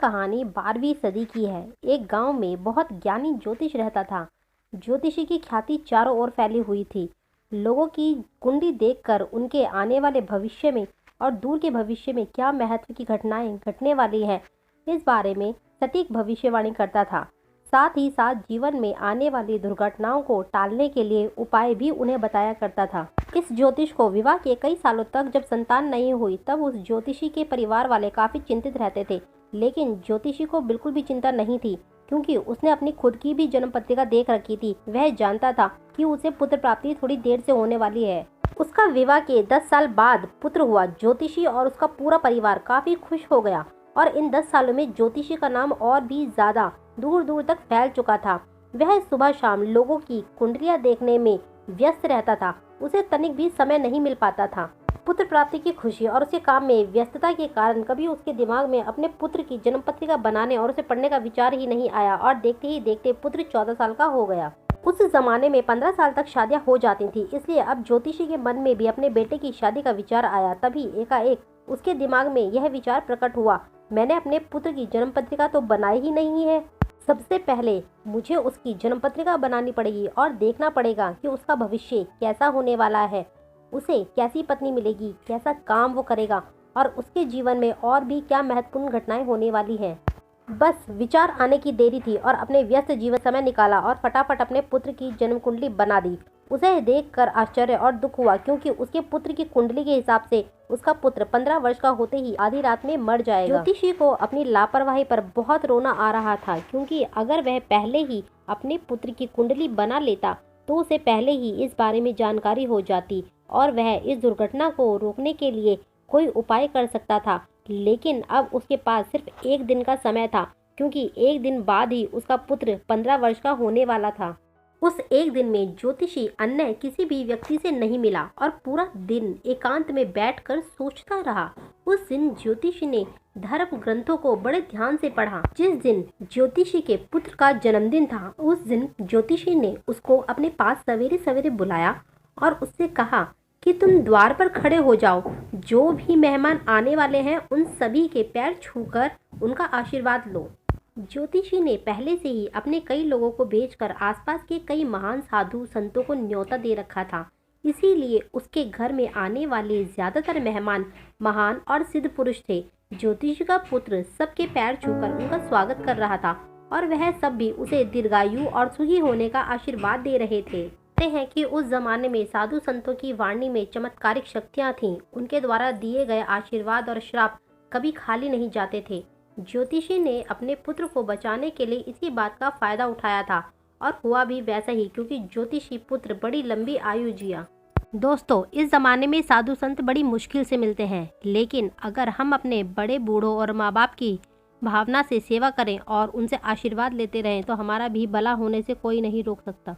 कहानी 12वीं सदी की है। एक गांव में बहुत ज्ञानी ज्योतिष रहता था। ज्योतिषी की ख्याति चारों ओर फैली हुई थी। लोगों की कुंडली देखकर उनके आने वाले भविष्य में और दूर के भविष्य में क्या महत्व की घटनाएं घटने वाली हैं, इस बारे में सटीक भविष्यवाणी करता था। साथ ही साथ जीवन में आने वाली दुर्घटनाओं को टालने के लिए उपाय भी उन्हें बताया करता था। इस ज्योतिष को विवाह के कई सालों तक जब संतान नहीं हुई, तब उस ज्योतिषी के परिवार वाले काफी चिंतित रहते थे। लेकिन ज्योतिषी को बिल्कुल भी चिंता नहीं थी, क्योंकि उसने अपनी खुद की भी जन्म पत्रिका देख रखी थी। वह जानता था कि उसे पुत्र प्राप्ति थोड़ी देर से होने वाली है। उसका विवाह के 10 साल बाद पुत्र हुआ। ज्योतिषी और उसका पूरा परिवार काफी खुश हो गया और इन 10 सालों में ज्योतिषी का नाम और भी ज्यादा दूर दूर तक फैल चुका था। वह सुबह शाम लोगों की कुंडलियां देखने में व्यस्त रहता था। उसे तनिक भी समय नहीं मिल पाता था। पुत्र प्राप्ति की खुशी और उसके काम में व्यस्तता के कारण कभी उसके दिमाग में अपने पुत्र की जन्म पत्रिका बनाने और उसे पढ़ने का विचार ही नहीं आया और देखते ही देखते पुत्र 14 साल का हो गया। उस जमाने में 15 साल तक शादियां हो जाती थी, इसलिए अब ज्योतिषी के मन में भी अपने बेटे की शादी का विचार आया। तभी एकाएक उसके दिमाग में यह विचार प्रकट हुआ, मैंने अपने पुत्र की जन्म पत्रिका तो बनाई ही नहीं है। सबसे पहले मुझे उसकी जन्म पत्रिका बनानी पड़ेगी और देखना पड़ेगा कि उसका भविष्य कैसा होने वाला है, उसे कैसी पत्नी मिलेगी, कैसा काम वो करेगा और उसके जीवन में और भी क्या महत्वपूर्ण घटनाएं होने वाली हैं। बस विचार आने की देरी थी और अपने व्यस्त जीवन समय निकाला और फटाफट अपने पुत्र की जन्म कुंडली बना दी। उसे देखकर आश्चर्य और दुख हुआ, क्योंकि उसके पुत्र की कुंडली के हिसाब से उसका पुत्र 15 वर्ष का होते ही आधी रात में मर जाएगा। ज्योतिषी को अपनी लापरवाही पर बहुत रोना आ रहा था, क्योंकि अगर वह पहले ही अपने पुत्र की कुंडली बना लेता तो उसे पहले ही इस बारे में जानकारी हो जाती और वह इस दुर्घटना को रोकने के लिए कोई उपाय कर सकता था। लेकिन अब उसके पास सिर्फ एक दिन का समय था, क्योंकि एक दिन बाद ही उसका पुत्र 15 वर्ष का होने वाला था। उस एक दिन में ज्योतिषी अन्य किसी भी व्यक्ति से नहीं मिला और पूरा दिन एकांत में बैठकर सोचता रहा। उस दिन ज्योतिषी ने धर्म ग्रंथों को बड़े ध्यान से पढ़ा। जिस दिन ज्योतिषी के पुत्र का जन्मदिन था, उस दिन ज्योतिषी ने उसको अपने पास सवेरे सवेरे बुलाया और उससे कहा कि तुम द्वार पर खड़े हो जाओ। जो भी मेहमान आने वाले हैं उन सभी के पैर छूकर उनका आशीर्वाद लो। ज्योतिषी ने पहले से ही अपने कई लोगों को भेजकर आसपास के कई महान साधु संतों को न्योता दे रखा था। इसीलिए उसके घर में आने वाले ज्यादातर मेहमान महान और सिद्ध पुरुष थे। ज्योतिषी का पुत्र सबके पैर छूकर उनका स्वागत कर रहा था और वह सब भी उसे दीर्घायु और सुखी होने का आशीर्वाद दे रहे थे। कहते हैं कि उस जमाने में साधु संतों की वाणी में चमत्कारिक शक्तियां थीं। उनके द्वारा दिए गए आशीर्वाद और श्राप कभी खाली नहीं जाते थे। ज्योतिषी ने अपने पुत्र को बचाने के लिए इसी बात का फायदा उठाया था और हुआ भी वैसा ही, क्योंकि ज्योतिषी पुत्र बड़ी लंबी आयु जिया। दोस्तों, इस जमाने में साधु संत बड़ी मुश्किल से मिलते हैं, लेकिन अगर हम अपने बड़े बूढ़ों और माँ बाप की भावना से सेवा करें और उनसे आशीर्वाद लेते रहें तो हमारा भी भला होने से कोई नहीं रोक सकता।